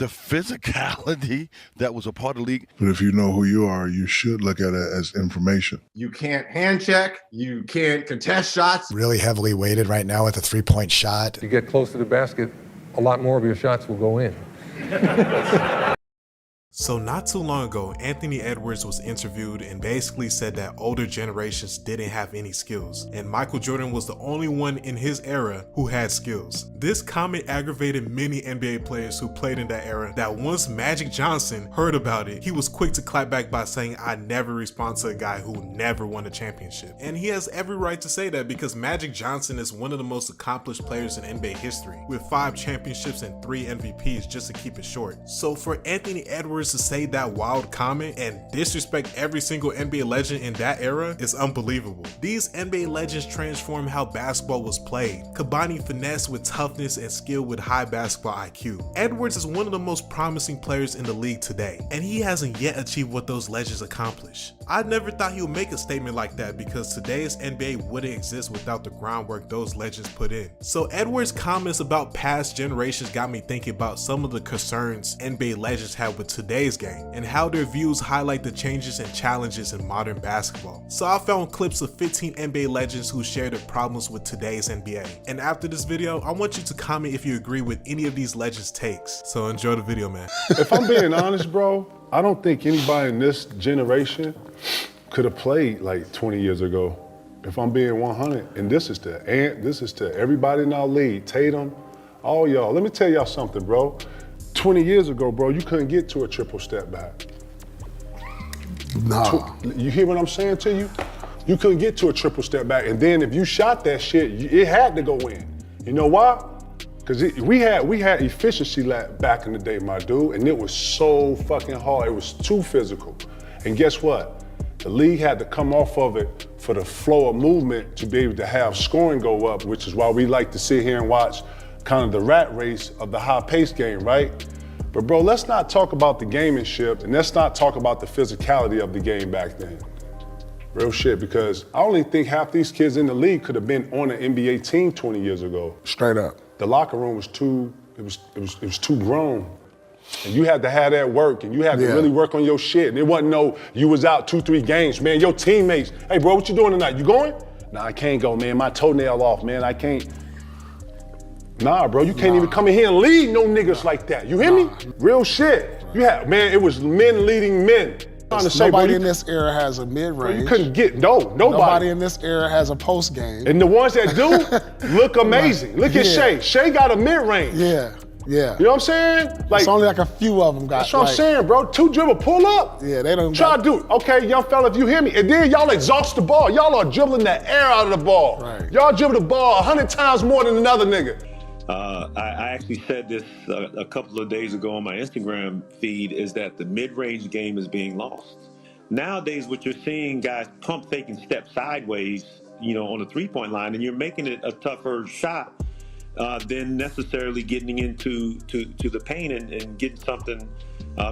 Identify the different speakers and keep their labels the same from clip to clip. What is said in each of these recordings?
Speaker 1: the physicality that was a part of the league.
Speaker 2: But if you know who you are, you should look at it as information.
Speaker 3: You can't hand check. You can't contest shots.
Speaker 4: Really heavily weighted right now with a three-point shot.
Speaker 5: You get close to the basket, a lot more of your shots will go in.
Speaker 6: So not too long ago, Anthony Edwards was interviewed and basically said that older generations didn't have any skills, and Michael Jordan was the only one in his era who had skills. This comment aggravated many NBA players who played in that era, that once Magic Johnson heard about it, he was quick to clap back by saying, "I never respond to a guy who never won a championship." And he has every right to say that, because Magic Johnson is one of the most accomplished players in NBA history, with 5 championships and 3 MVPs, just to keep it short. So for Anthony Edwards to say that wild comment and disrespect every single NBA legend in that era is unbelievable. These NBA legends transformed how basketball was played, combining finesse with toughness and skill with high basketball IQ. Edwards is one of the most promising players in the league today, and he hasn't yet achieved what those legends accomplished. I never thought he would make a statement like that, because today's NBA wouldn't exist without the groundwork those legends put in. So Edwards' comments about past generations got me thinking about some of the concerns NBA legends have with today's game, and how their views highlight the changes and challenges in modern basketball. So I found clips of 15 NBA legends who share their problems with today's NBA. And after this video, I want you to comment if you agree with any of these legends' takes. So enjoy the video, man.
Speaker 2: If I'm being honest, bro, I don't think anybody in this generation could have played like 20 years ago. If I'm being 100, and this is to everybody in our league, Tatum, all y'all. Let me tell y'all something, bro. 20 years ago, bro, you couldn't get to a triple step back.
Speaker 4: Nah.
Speaker 2: You hear what I'm saying to you? You couldn't get to a triple step back, and then if you shot that shit, it had to go in. You know why? Because we had efficiency back in the day, my dude, and it was so fucking hard. It was too physical. And guess what? The league had to come off of it for the flow of movement to be able to have scoring go up, which is why we like to sit here and watch kind of the rat race of the high-paced game, right? But bro, let's not talk about the gamemanship, and let's not talk about the physicality of the game back then. Real shit, because I only think half these kids in the league could have been on an NBA team 20 years ago.
Speaker 4: Straight up.
Speaker 2: The locker room was too grown. And you had to have that work, and you had to really work on your shit. And it wasn't no, you was out 2-3 games, man. Your teammates, hey bro, what you doing tonight? You going? Nah, I can't go, man. My toenail off, man. I can't. Nah, bro, you can't even come in here and lead no niggas like that. You hear me? Real shit. You had, man, it was men leading men.
Speaker 4: Nobody in this era has a mid-range.
Speaker 2: Bro, you couldn't get, nobody.
Speaker 4: Nobody in this era has a post game.
Speaker 2: And the ones that do look amazing. Look at Shea. Shea got a mid-range.
Speaker 4: Yeah.
Speaker 2: You know what I'm saying? Like,
Speaker 4: it's only like a few of them got.
Speaker 2: That's what I'm saying, bro. 2 dribble pull up.
Speaker 4: Yeah, they don't
Speaker 2: try to do it. Okay, young fella, if you hear me. And then y'all exhaust the ball. Y'all are dribbling the air out of the ball.
Speaker 4: Right.
Speaker 2: Y'all dribble the ball 100 times more than another nigga.
Speaker 7: I actually said this a couple of days ago on my Instagram feed, is that the mid-range game is being lost. Nowadays, what you're seeing, guys pump faking step sideways, you know, on the three-point line, and you're making it a tougher shot than necessarily getting into the paint and getting something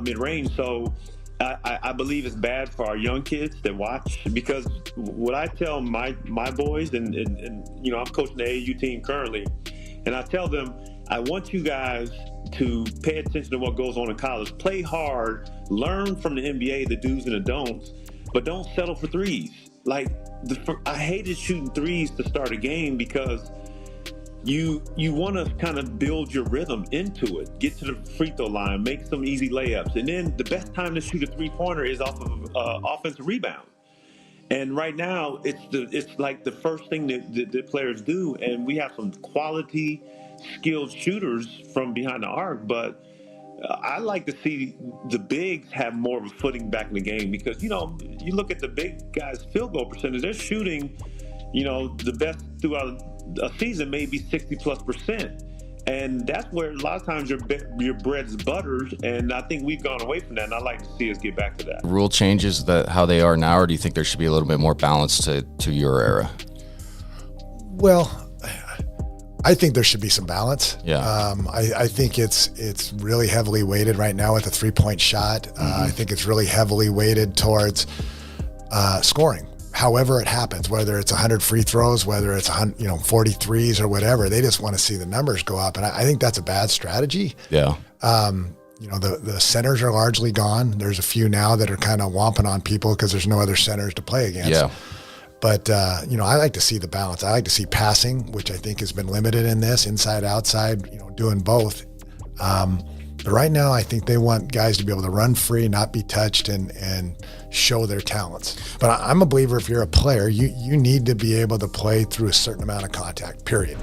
Speaker 7: mid-range. So I believe it's bad for our young kids that watch, because what I tell my boys, and you know, I'm coaching the AAU team currently, and I tell them, I want you guys to pay attention to what goes on in college. Play hard, learn from the NBA, the do's and the don'ts, but don't settle for threes. Like, I hated shooting threes to start a game, because you want to kind of build your rhythm into it. Get to the free throw line, make some easy layups, and then the best time to shoot a three-pointer is off of offensive rebound. And right now, it's like the first thing that players do, and we have some quality, skilled shooters from behind the arc, but I like to see the bigs have more of a footing back in the game, because, you know, you look at the big guys' field goal percentage, they're shooting, you know, the best throughout a season, maybe 60+%. And that's where a lot of times your bread's buttered, and I think we've gone away from that, and I'd like to see us get back to that.
Speaker 8: Rule changes that how they are now, or do you think there should be a little bit more balance to your era?
Speaker 4: Well, I think there should be some balance.
Speaker 8: Yeah.
Speaker 4: I think it's really heavily weighted right now with a three-point shot. I think it's really heavily weighted towards scoring. However it happens, whether it's 100 free throws, whether it's 43s or whatever, they just want to see the numbers go up, and I think that's a bad strategy.
Speaker 8: Yeah.
Speaker 4: The centers are largely gone. There's a few now that are kind of womping on people because there's no other centers to play against.
Speaker 8: Yeah.
Speaker 4: But, I like to see the balance. I like to see passing, which I think has been limited in this, inside, outside, doing both. But right now, I think they want guys to be able to run free, not be touched, and show their talents. But I'm a believer if you're a player, you need to be able to play through a certain amount of contact, period.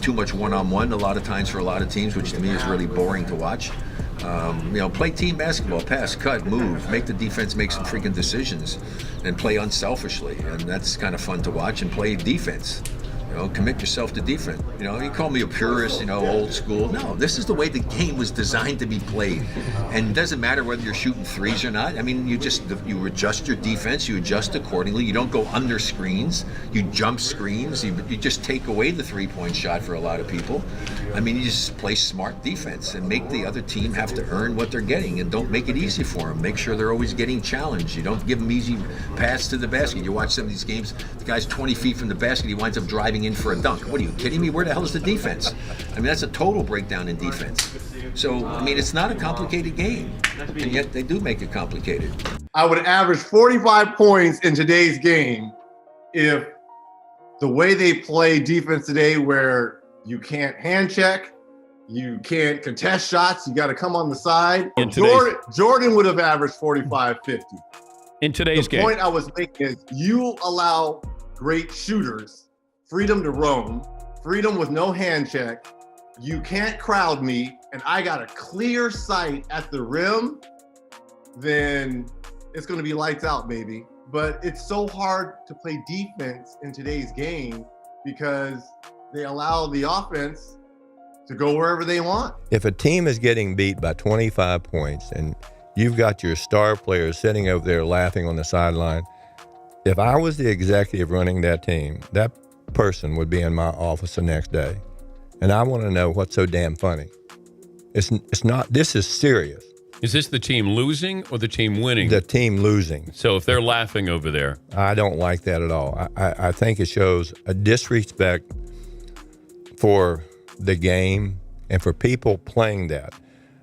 Speaker 9: Too much one-on-one a lot of times for a lot of teams, which to me is really boring to watch. Play team basketball, pass, cut, move, make the defense make some freaking decisions and play unselfishly. And that's kind of fun to watch, and play defense. Commit yourself to defense. You call me a purist, old school. No, this is the way the game was designed to be played. And it doesn't matter whether you're shooting threes or not. I mean, you adjust your defense, you adjust accordingly. You don't go under screens, you jump screens, you just take away the three-point shot for a lot of people. I mean, you just play smart defense and make the other team have to earn what they're getting, and don't make it easy for them. Make sure they're always getting challenged. You don't give them easy pass to the basket. You watch some of these games, the guy's 20 feet from the basket, he winds up driving in for a dunk. What are you kidding me? Where the hell is the defense? I mean, that's a total breakdown in defense. So, I mean, it's not a complicated game, and yet they do make it complicated.
Speaker 3: I would average 45 points in today's game if the way they play defense today, where you can't hand check, you can't contest shots, you got to come on the side. Jordan would have averaged 45, 50.
Speaker 10: In today's game.
Speaker 3: The point I was making is you allow great shooters freedom to roam, freedom with no hand check. You can't crowd me, and I got a clear sight at the rim, then it's going to be lights out, baby. But it's so hard to play defense in today's game because they allow the offense to go wherever they want.
Speaker 11: If a team is getting beat by 25 points and you've got your star players sitting over there laughing on the sideline, if I was the executive running that team, that person would be in my office the next day. And I want to know what's so damn funny. It's not, this is serious.
Speaker 10: Is this the team losing or the team winning?
Speaker 11: The team losing.
Speaker 10: So if they're laughing over there.
Speaker 11: I don't like that at all. I think it shows a disrespect for the game and for people playing that.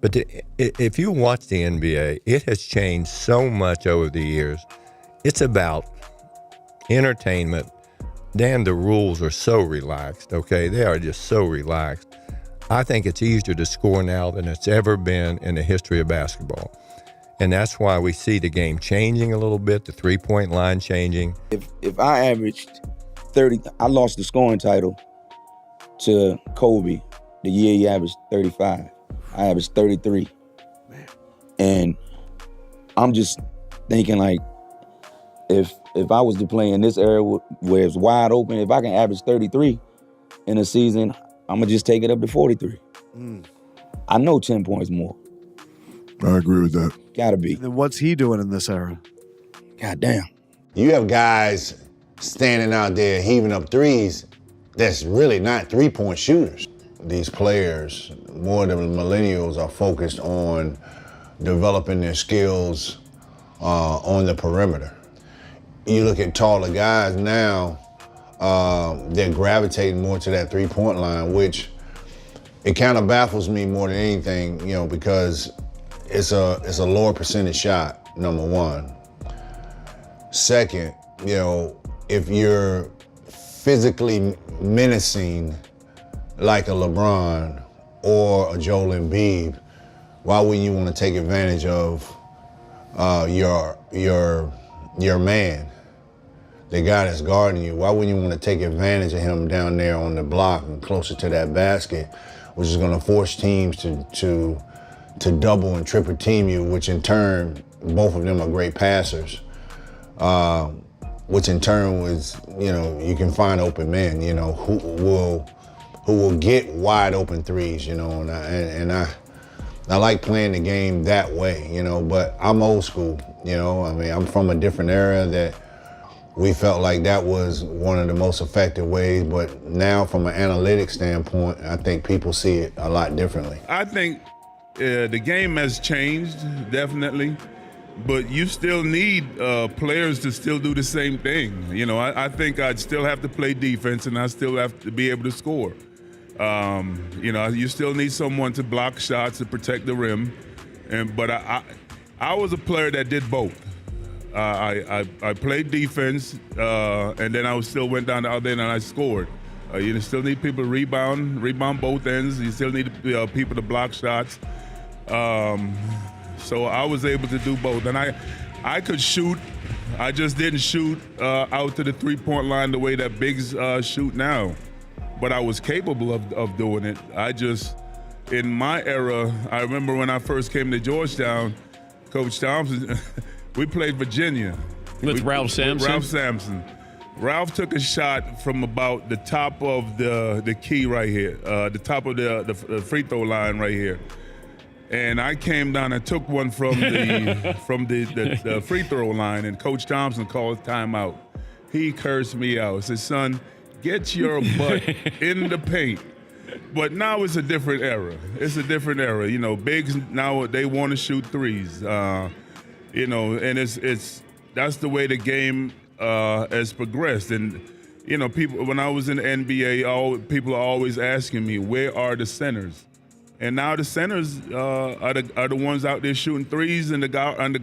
Speaker 11: But if you watch the NBA, it has changed so much over the years. It's about entertainment. Damn, the rules are so relaxed, okay? They are just so relaxed. I think it's easier to score now than it's ever been in the history of basketball. And that's why we see the game changing a little bit, the three-point line changing.
Speaker 12: If I averaged 30, I lost the scoring title to Kobe the year he averaged 35. I averaged 33. Man. And I'm just thinking, like, if I was to play in this era where it's wide open, if I can average 33 in a season, I'm going to just take it up to 43. I know 10 points more.
Speaker 1: I agree with that.
Speaker 12: Gotta be.
Speaker 13: And then what's he doing in this era?
Speaker 12: God damn.
Speaker 14: You have guys standing out there heaving up threes that's really not three-point shooters. These players, more than millennials, are focused on developing their skills on the perimeter. You look at taller guys now, they're gravitating more to that three-point line, which it kind of baffles me more than anything, because it's a lower percentage shot, number one. Second, if you're physically menacing like a LeBron or a Joel Embiid, why wouldn't you want to take advantage of your man, the guy that's guarding you? Why wouldn't you want to take advantage of him down there on the block and closer to that basket, which is going to force teams to double and triple team you, which in turn, both of them are great passers, which in turn was, you can find open men, who will get wide open threes, and I like playing the game that way, but I'm old school, I'm from a different era that we felt like that was one of the most effective ways, but now from an analytics standpoint, I think people see it a lot differently.
Speaker 15: I think the game has changed, definitely, but you still need players to still do the same thing. I think I'd still have to play defense and I still have to be able to score. You still need someone to block shots to protect the rim, but I was a player that did both. I played defense, and then I still went down the other end and I scored. You still need people to rebound both ends. You still need people to block shots. So I was able to do both, and I could shoot. I just didn't shoot out to the three-point line the way that bigs shoot now, but I was capable of doing it. In my era, I remember when I first came to Georgetown, Coach Thompson, we played Virginia.
Speaker 10: With Ralph Sampson.
Speaker 15: Ralph took a shot from about the top of the key right here, the top of the free throw line right here. And I came down and took one from the free throw line, and Coach Thompson called timeout. He cursed me out. He said, "Son, get your butt in the paint." But now it's a different era. It's a different era. Bigs now, they want to shoot threes. And it's that's the way the game has progressed. And people, when I was in the NBA, people are always asking me, where are the centers? And now the centers are the ones out there shooting threes, and the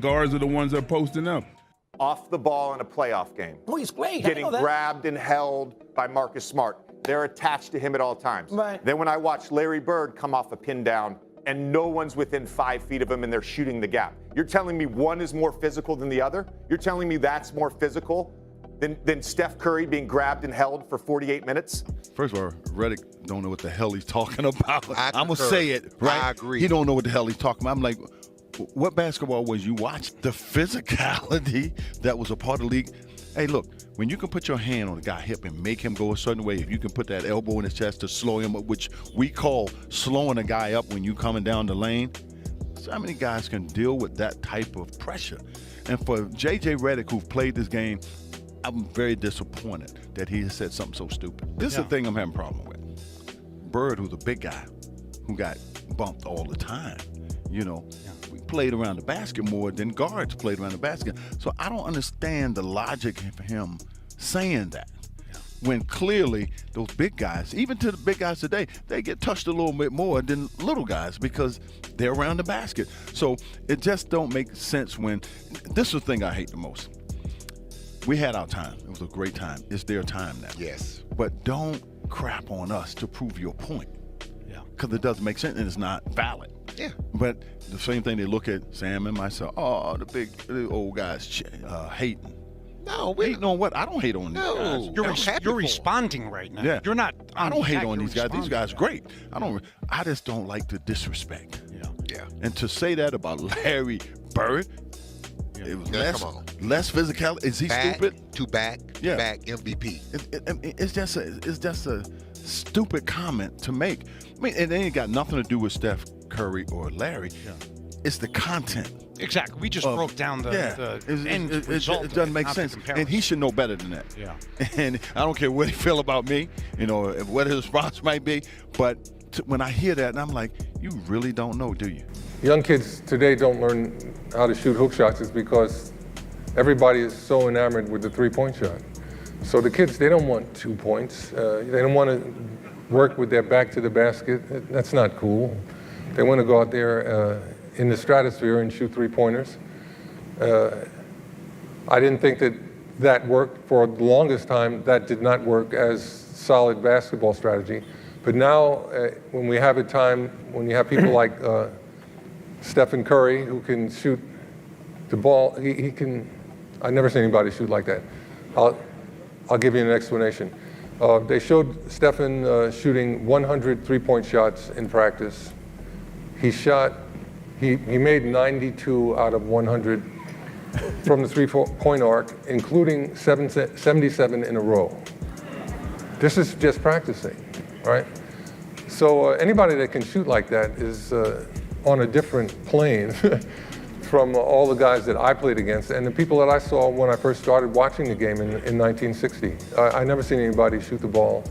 Speaker 15: guards are the ones that are posting up.
Speaker 16: Off the ball in a playoff game.
Speaker 17: Oh, he's great.
Speaker 16: Getting grabbed and held by Marcus Smart. They're attached to him at all times.
Speaker 17: Right.
Speaker 16: Then when I watch Larry Bird come off a pin down and no one's within 5 feet of him and they're shooting the gap. You're telling me one is more physical than the other? You're telling me that's more physical than Steph Curry being grabbed and held for 48 minutes?
Speaker 18: First of all, Redick don't know what the hell he's talking about. I'm going to
Speaker 19: concur.
Speaker 18: say it, right?
Speaker 19: I agree.
Speaker 18: He don't know what the hell he's talking about. I'm like, what basketball was you watching? The physicality that was a part of the league. Hey, look, when you can put your hand on a guy's hip and make him go a certain way, if you can put that elbow in his chest to slow him up, which we call slowing a guy up when you coming down the lane, so how many guys can deal with that type of pressure? And for J.J. Redick, who played this game, I'm very disappointed that he has said something so stupid. This is the thing I'm having a problem with. Bird, who's a big guy, who got bumped all the time, we played around the basket more than guards played around the basket. So I don't understand the logic for him saying that. When clearly those big guys, even to the big guys today, they get touched a little bit more than little guys because they're around the basket. So it just don't make sense when, this is the thing I hate the most. We had our time. It was a great time. It's their time now.
Speaker 19: Yes.
Speaker 18: But don't crap on us to prove your point. Yeah. Because it doesn't make sense and it's not valid.
Speaker 19: Yeah.
Speaker 18: But the same thing, they look at Sam and myself, the old guys hating.
Speaker 19: No,
Speaker 18: hating on what? I don't hate on these guys.
Speaker 17: You're responding right now.
Speaker 18: Yeah.
Speaker 17: You're not.
Speaker 18: I don't hate on these guys. These guys are great. I just don't like the disrespect.
Speaker 19: Yeah.
Speaker 18: And to say that about Larry Bird, it was less physical. Is he stupid?
Speaker 19: Back MVP.
Speaker 18: It's just a stupid comment to make. I mean, it ain't got nothing to do with Steph Curry or Larry. Yeah. It's the content.
Speaker 17: Exactly. We just broke down the end result.
Speaker 18: It doesn't make sense. And he should know better than that.
Speaker 17: Yeah.
Speaker 18: And I don't care what he feel about me, what his response might be. But when I hear that, and I'm like, you really don't know, do you?
Speaker 5: Young kids today don't learn how to shoot hook shots is because everybody is so enamored with the three-point shot. So the kids, they don't want 2 points. They don't want to work with their back to the basket. That's not cool. They want to go out there in the stratosphere and shoot three-pointers. I didn't think that worked for the longest time. That did not work as solid basketball strategy. But now, when we have a time, when you have people like Stephen Curry, who can shoot the ball, he can. I've never seen anybody shoot like that. I'll give you an explanation. They showed Stephen shooting 100 three-point shots in practice. He made 92 out of 100 from the three-point arc, including 77 in a row. This is just practicing, right? So anybody that can shoot like that is on a different plane from all the guys that I played against and the people that I saw when I first started watching the game in 1960. I never seen anybody shoot the ball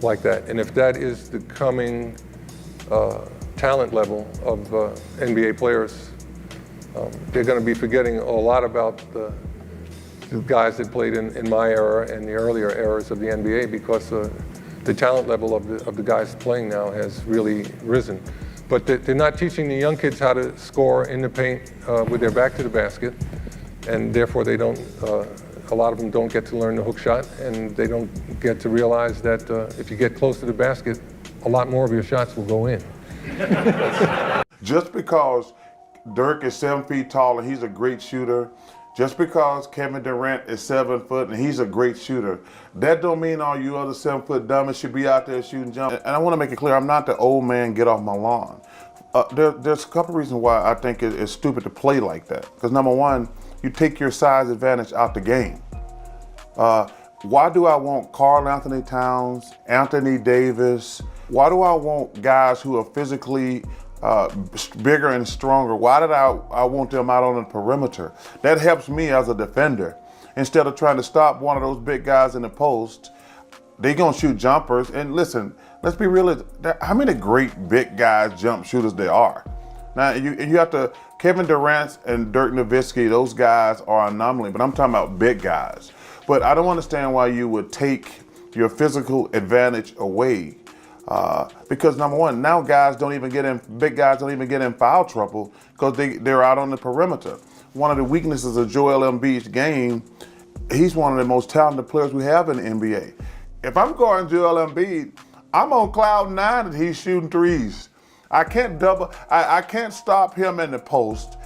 Speaker 5: like that. And if that is the coming talent level of NBA players, they're going to be forgetting a lot about the guys that played in my era and the earlier eras of the NBA because the talent level of the guys playing now has really risen. But they're not teaching the young kids how to score in the paint with their back to the basket, and therefore they don't. A lot of them don't get to learn the hook shot, and they don't get to realize that if you get close to the basket, a lot more of your shots will go in.
Speaker 20: Just because Dirk is 7 feet tall and he's a great shooter, just because Kevin Durant is 7 foot and he's a great shooter, that don't mean all you other 7 foot dummies should be out there shooting jump. And I want to make it clear, I'm not the old man get off my lawn. There's a couple reasons why I think it's stupid to play like that. Because number one, you take your size advantage out the game. Why do I want Karl Anthony Towns, Anthony Davis? Why do I want guys who are physically bigger and stronger? Why did I want them out on the perimeter? That helps me as a defender. Instead of trying to stop one of those big guys in the post, they're gonna shoot jumpers. And listen, let's be real, how many great big guys, jump shooters there are? Now, you have to, Kevin Durant and Dirk Nowitzki, those guys are an anomaly, but I'm talking about big guys. But I don't understand why you would take your physical advantage away. Because number one, now big guys don't even get in foul trouble because they're out on the perimeter. One of the weaknesses of Joel Embiid's game, he's one of the most talented players we have in the NBA. If I'm guarding Joel Embiid, I'm on cloud 9 that he's shooting threes. I can't stop him in the post.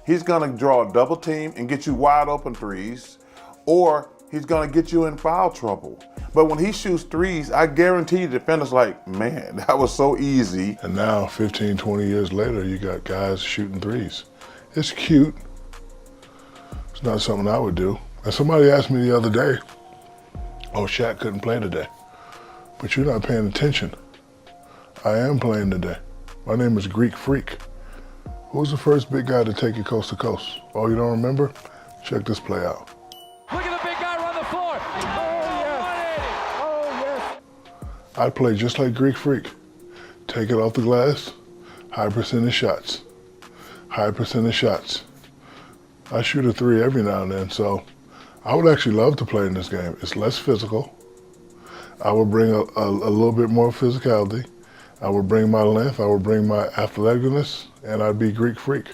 Speaker 20: He's gonna draw a double team and get you wide open threes, or he's gonna get you in foul trouble. But when he shoots threes, I guarantee the defender's like, man, that was so easy.
Speaker 2: And now, 15, 20 years later, you got guys shooting threes. It's cute. It's not something I would do. And somebody asked me the other day, oh, Shaq couldn't play today. But you're not paying attention. I am playing today. My name is Greek Freak. Who was the first big guy to take it coast to coast? Oh, you don't remember? Check this play out.
Speaker 21: Look at the big guy run the floor. Oh, yes.
Speaker 2: I play just like Greek Freak. Take it off the glass, high percentage shots. High percentage shots. I shoot a three every now and then, so I would actually love to play in this game. It's less physical. I would bring a little bit more physicality. I would bring my length, I would bring my athleticness, and I'd be Greek Freak.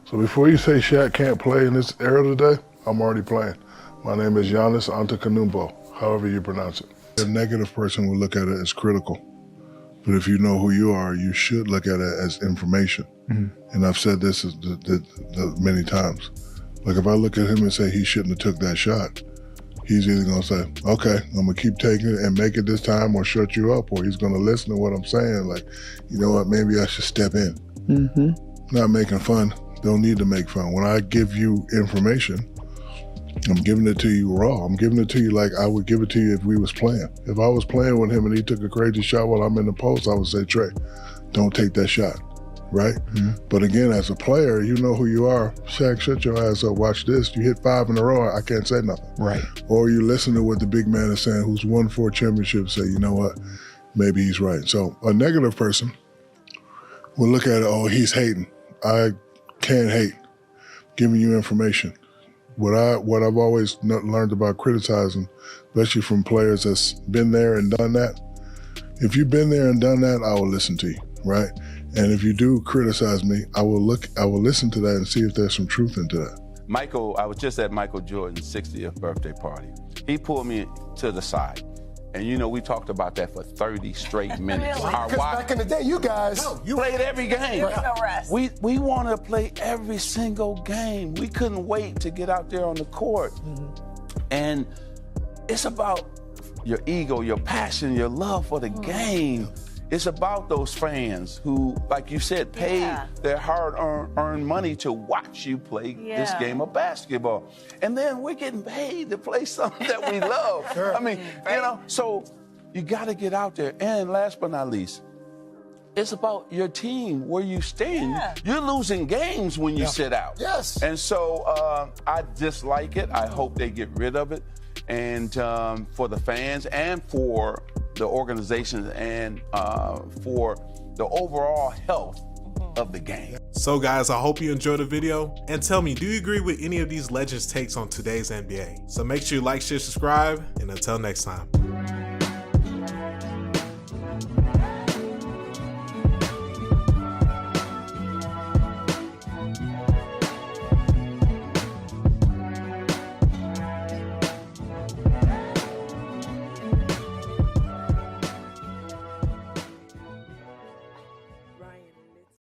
Speaker 2: So before you say Shaq can't play in this era today, I'm already playing. My name is Giannis Antetokounmpo, however you pronounce it. A negative person will look at it as critical. But if you know who you are, you should look at it as information. Mm-hmm. And I've said this many times. Like if I look at him and say he shouldn't have took that shot, he's either gonna say, okay, I'm gonna keep taking it and make it this time or shut you up, or he's gonna listen to what I'm saying, like, you know what, maybe I should step in. Mm-hmm. Not making fun, don't need to make fun. When I give you information, I'm giving it to you raw. I'm giving it to you like I would give it to you if we was playing. If I was playing with him and he took a crazy shot while I'm in the post, I would say, Trey, don't take that shot, right? Mm-hmm. But again, as a player, you know who you are. Shaq, shut your ass up, watch this. You hit 5 in a row, I can't say nothing.
Speaker 4: Right.
Speaker 2: Or you listen to what the big man is saying, who's won 4 championships, say, you know what, maybe he's right. So a negative person will look at it, oh, he's hating. I can't hate, giving you information. What I've always learned about criticizing, especially from players that's been there and done that, if you've been there and done that, I will listen to you, right? And if you do criticize me, I will listen to that and see if there's some truth into that.
Speaker 22: I was just at Michael Jordan's 60th birthday party. He pulled me to the side. And you know, we talked about that for 30 straight minutes.
Speaker 23: Because back in the day, you guys
Speaker 22: played every game.
Speaker 23: No rest.
Speaker 22: We wanted to play every single game. We couldn't wait to get out there on the court. Mm-hmm. And it's about your ego, your passion, your love for the game. It's about those fans who, like you said, paid their hard-earned money to watch you play this game of basketball. And then we're getting paid to play something that we love. Sure. I mean, you know, so you got to get out there. And last but not least, it's about your team, where you stand. Yeah. You're losing games when you sit out.
Speaker 23: Yes.
Speaker 22: And so I dislike it. I hope they get rid of it. And for the fans and for the organization and for the overall health of the game.
Speaker 6: So guys, I hope you enjoyed the video, and tell me, do you agree with any of these legends' takes on today's NBA? So make sure you like, share, subscribe, and until next time.